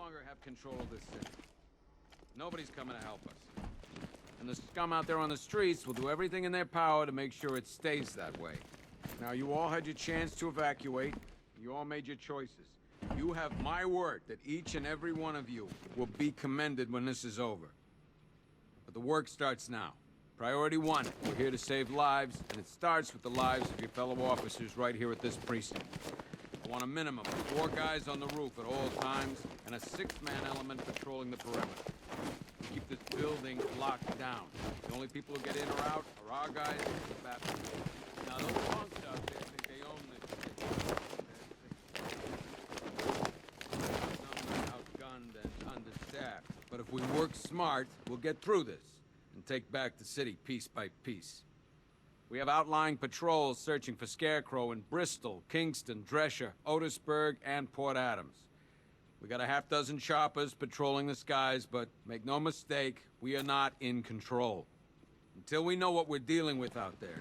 longer have control of this city. Nobody's coming to help us. And the scum out there on the streets will do everything in their power to make sure it stays that way. Now, you all had your chance to evacuate. You all made your choices. You have my word that each and every one of you will be commended when this is over. But the work starts now. Priority one, we're here to save lives, and it starts with the lives of your fellow officers right here at this precinct. I want a minimum of 4 guys on the roof at all times, and a 6-man element patrolling the perimeter. Keep this building locked down. The only people who get in or out are our guys and the Batman. Now, those punks out there think they own this city. Some outgunned and understaffed. But if we work smart, we'll get through this and take back the city piece by piece. We have outlying patrols searching for Scarecrow in Bristol, Kingston, Drescher, Otisburg, and Port Adams. We got a half-dozen choppers patrolling the skies, but make no mistake, we are not in control. Until we know what we're dealing with out there,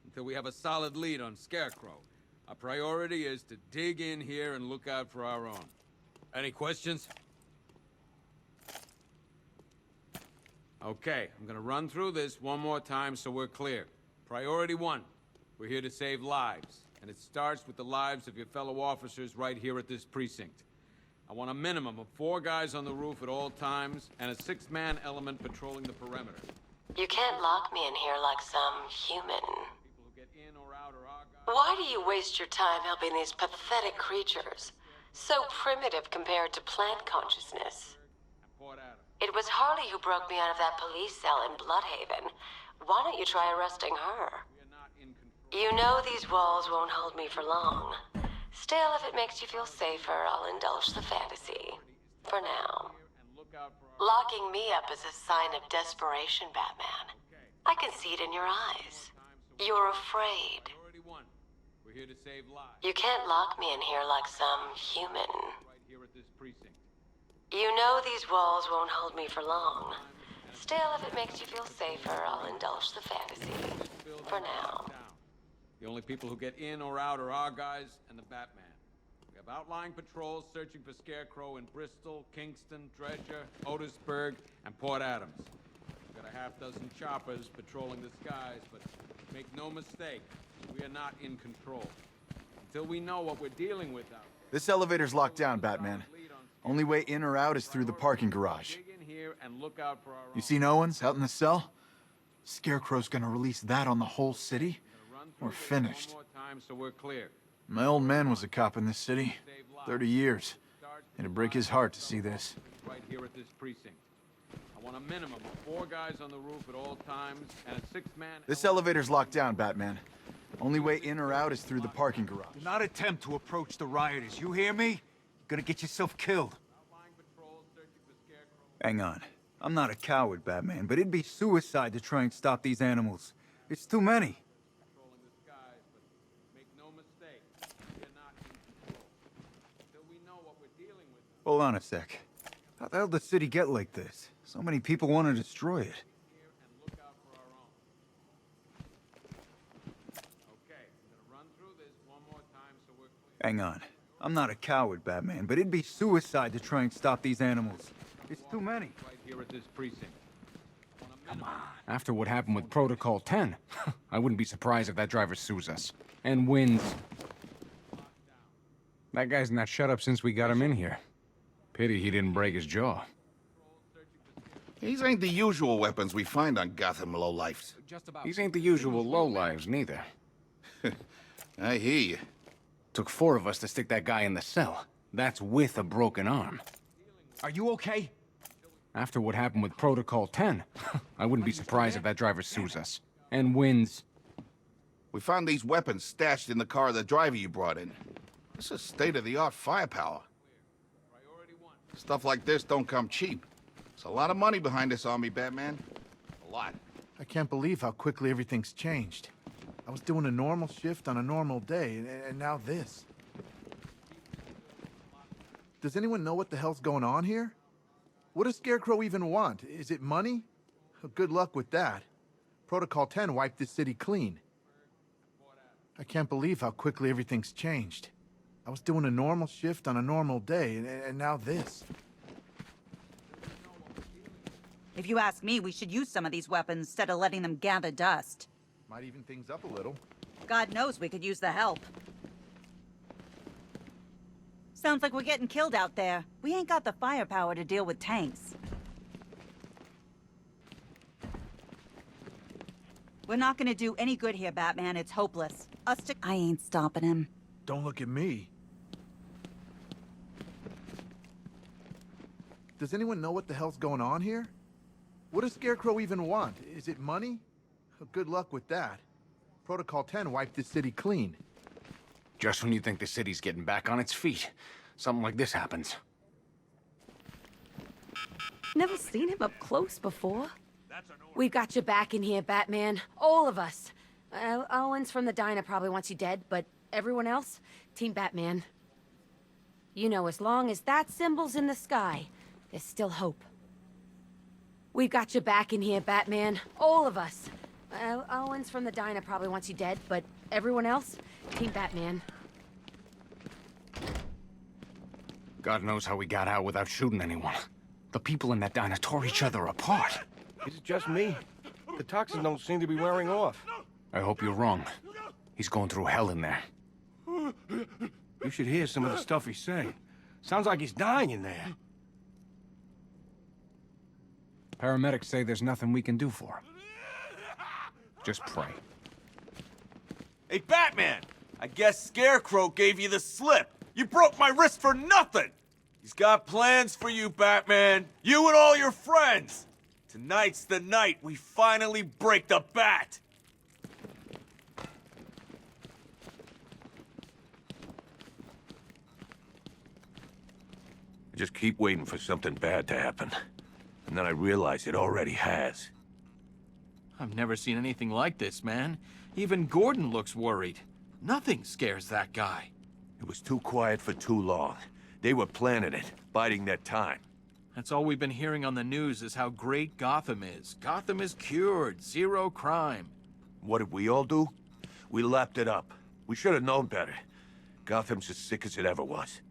until we have a solid lead on Scarecrow, our priority is to dig in here and look out for our own. Any questions? Okay, I'm gonna run through this one more time so we're clear. Priority one, we're here to save lives, and it starts with the lives of your fellow officers right here at this precinct. I want a minimum of 4 guys on the roof at all times, and a 6-man element patrolling the perimeter. You can't lock me in here like some human. People who get in or out are our guys. Why do you waste your time helping these pathetic creatures? So primitive compared to plant consciousness. And Port Adams. It was Harley who broke me out of that police cell in Bloodhaven. Why don't you try arresting her? We are not in control. You know these walls won't hold me for long. Still, if it makes you feel safer, I'll indulge the fantasy. For now. And look out for our... Locking me up is a sign of desperation, Batman. I can see it in your eyes. You're afraid. Priority one, we're here to save lives. You can't lock me in here like some human. Right here at this precinct. You know these walls won't hold me for long. Still, if it makes you feel safer, I'll indulge the fantasy. For now. The only people who get in or out are our guys and the Batman. We have outlying patrols searching for Scarecrow in Bristol, Kingston, Drescher, Otisburg, and Port Adams. We've got a half-dozen choppers patrolling the skies, but make no mistake, we are not in control. Until we know what we're dealing with out there. This elevator's locked down, Batman. Only way in or out is through the parking garage. Dig in here and look out for our You see no ones out in the cell? Scarecrow's gonna release that on the whole city? We're finished. One more time so we're clear. My old man was a cop in this city. 30 years. It'd break his heart to see this. Right here at this precinct. I want a minimum of 4 guys on the roof at all times, and a 6-man... This elevator's locked down, Batman. Only way in or out is through the parking garage. Do not attempt to approach the rioters, you hear me? You're gonna get yourself killed. Outlying patrols searching for Scarecrow. Hang on. I'm not a coward, Batman, but it'd be suicide to try and stop these animals. It's too many. Patrolling the skies, but make no mistake, we are not in control. Until we know what we're dealing with. Hold on a sec. How the hell did the city get like this? So many people want to destroy it. Here and look out for our own. Okay, I'm gonna run through this one more time so we're clear. Hang on. I'm not a coward, Batman, but it'd be suicide to try and stop these animals. It's too many. Right here at this precinct. Come on. After what happened with Protocol 10, I wouldn't be surprised if that driver sues us. And wins. That guy's not shut up since we got him in here. Pity he didn't break his jaw. These ain't the usual weapons we find on Gotham lowlifes. These ain't the usual lowlives, neither. I hear you. Took 4 of us to stick that guy in the cell. That's with a broken arm. Are you okay? After what happened with Protocol 10, I wouldn't be surprised if that driver sues us. And wins. We found these weapons stashed in the car of the driver you brought in. This is state-of-the-art firepower. Stuff like this don't come cheap. There's a lot of money behind this army, Batman. A lot. I can't believe how quickly everything's changed. I was doing a normal shift on a normal day, and now this. Does anyone know what the hell's going on here? What does Scarecrow even want? Is it money? Good luck with that. Protocol 10 wiped this city clean. I can't believe how quickly everything's changed. I was doing a normal shift on a normal day, and now this. If you ask me, we should use some of these weapons instead of letting them gather dust. Might even things up a little. God knows we could use the help. Sounds like we're getting killed out there. We ain't got the firepower to deal with tanks. We're not gonna do any good here, Batman. It's hopeless. I ain't stopping him. Don't look at me. Does anyone know what the hell's going on here? What does Scarecrow even want? Is it money? Good luck with that. Protocol 10 wiped this city clean. Just when you think the city's getting back on its feet, something like this happens. Never seen him up close before. We've got your back in here, Batman. All of us. Owens from the diner probably wants you dead, but everyone else, Team Batman. You know, as long as that symbol's in the sky, there's still hope. We've got your back in here, Batman. All of us. Owens from the diner probably wants you dead, but everyone else, Team Batman. God knows how we got out without shooting anyone. The people in that diner tore each other apart. Is it just me? The toxins don't seem to be wearing off. I hope you're wrong. He's going through hell in there. You should hear some of the stuff he's saying. Sounds like he's dying in there. Paramedics say there's nothing we can do for him. Just pray. Hey, Batman! I guess Scarecrow gave you the slip. You broke my wrist for nothing! He's got plans for you, Batman. You and all your friends. Tonight's the night we finally break the bat. I just keep waiting for something bad to happen. And then I realize it already has. I've never seen anything like this, man. Even Gordon looks worried. Nothing scares that guy. It was too quiet for too long. They were planning it, biding their time. That's all we've been hearing on the news is how great Gotham is. Gotham is cured, zero crime. What did we all do? We lapped it up. We should have known better. Gotham's as sick as it ever was.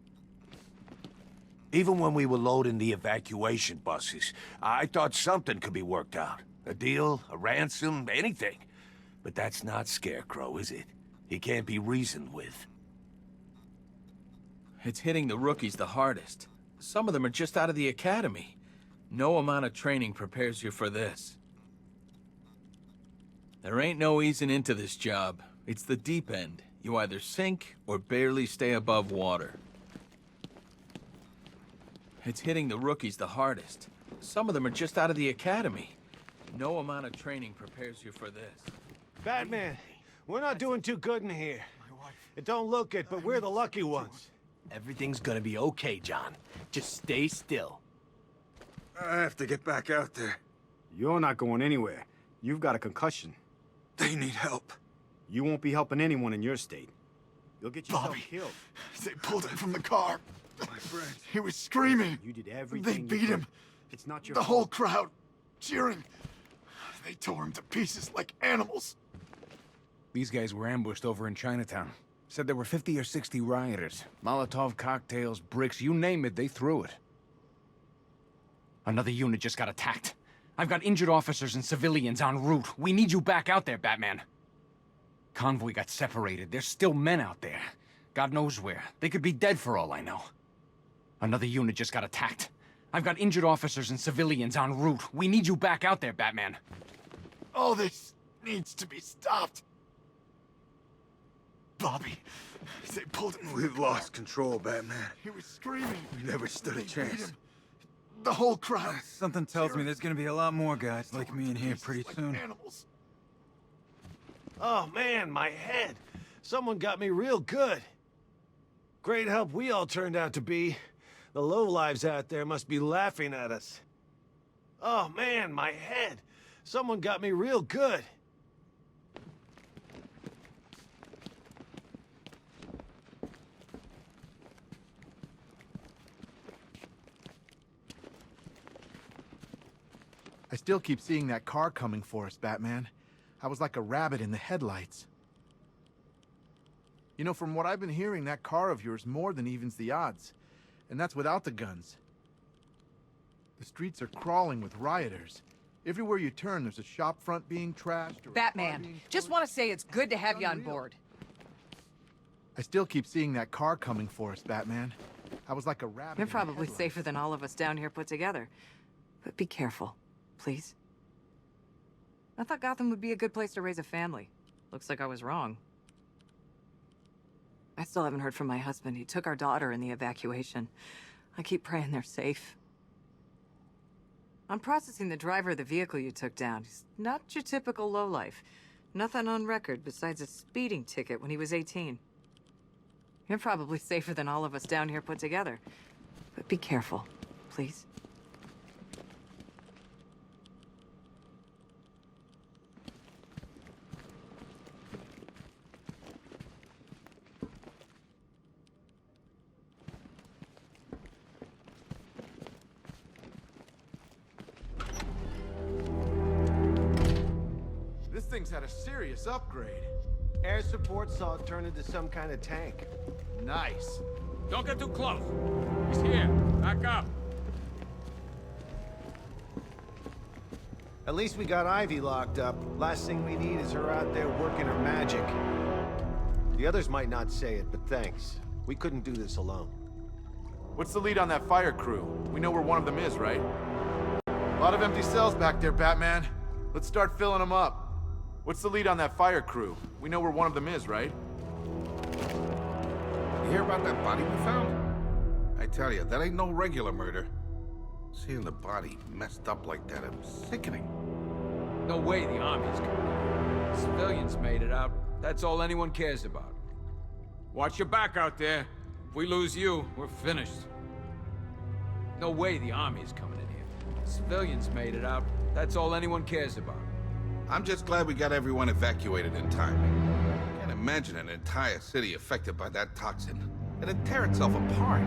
Even when we were loading the evacuation buses, I thought something could be worked out. A deal, a ransom, anything. But that's not Scarecrow, is it? He can't be reasoned with. It's hitting the rookies the hardest. Some of them are just out of the academy. No amount of training prepares you for this. There ain't no easing into this job. It's the deep end. You either sink or barely stay above water. It's hitting the rookies the hardest. Some of them are just out of the academy. No amount of training prepares you for this. Batman, we're not doing too good in here. It don't look it, but we're the lucky ones. Everything's gonna be okay, John. Just stay still. I have to get back out there. You're not going anywhere. You've got a concussion. They need help. You won't be helping anyone in your state. You'll get yourself Bobby, killed. they pulled him from the car. My friend. He was screaming. You did everything They you beat could. him. It's not your The fault. whole crowd cheering. They tore him to pieces like animals. These guys were ambushed over in Chinatown. Said there were 50 or 60 rioters. Molotov cocktails, bricks, you name it, they threw it. Another unit just got attacked. I've got injured officers and civilians en route. We need you back out there, Batman. Convoy got separated. There's still men out there. God knows where. They could be dead for all I know. Another unit just got attacked. I've got injured officers and civilians en route. We need you back out there, Batman. All this needs to be stopped. Bobby, they pulled him. We've lost control, Batman. He was screaming. We never stood They a beat chance. him. The whole crowd. Something tells me there's gonna be a lot more guys like me in here pretty Like soon. animals. Oh man, my head. Someone got me real good. Great help we all turned out to be. The lowlives out there must be laughing at us. Oh man, my head. Someone got me real good. I still keep seeing that car coming for us, Batman. I was like a rabbit in the headlights. You know, from what I've been hearing, that car of yours more than evens the odds. And that's without the guns. The streets are crawling with rioters. Everywhere you turn, there's a shop front being trashed or a car Batman, being just torched. want to say it's good to have you on Unreal. board. I still keep seeing that car coming for us, Batman. I was like a rabbit. You're in the probably headlights. safer than all of us down here put together. But be careful, please. I thought Gotham would be a good place to raise a family. Looks like I was wrong. I still haven't heard from my husband. He took our daughter in the evacuation. I keep praying they're safe. I'm processing the driver of the vehicle you took down. He's not your typical lowlife. Nothing on record besides a speeding ticket when he was 18. You're probably safer than all of us down here put together. But be careful, please. This thing's had a serious upgrade. Air support saw it turn into some kind of tank. Nice. Don't get too close. He's here. Back up. At least we got Ivy locked up. Last thing we need is her out there working her magic. The others might not say it, but thanks. We couldn't do this alone. What's the lead on that fire crew? We know where one of them is, right? A lot of empty cells back there, Batman. Let's start filling them up. What's the lead on that fire crew? We know where one of them is, right? You hear about that body we found? I tell you, that ain't no regular murder. Seeing the body messed up like that, it was sickening. No way the army's coming. Civilians made it out. That's all anyone cares about. Watch your back out there. If we lose you, we're finished. No way the army's coming in here. Civilians made it out. That's all anyone cares about. I'm just glad we got everyone evacuated in time. Can't imagine an entire city affected by that toxin. It'd tear itself apart.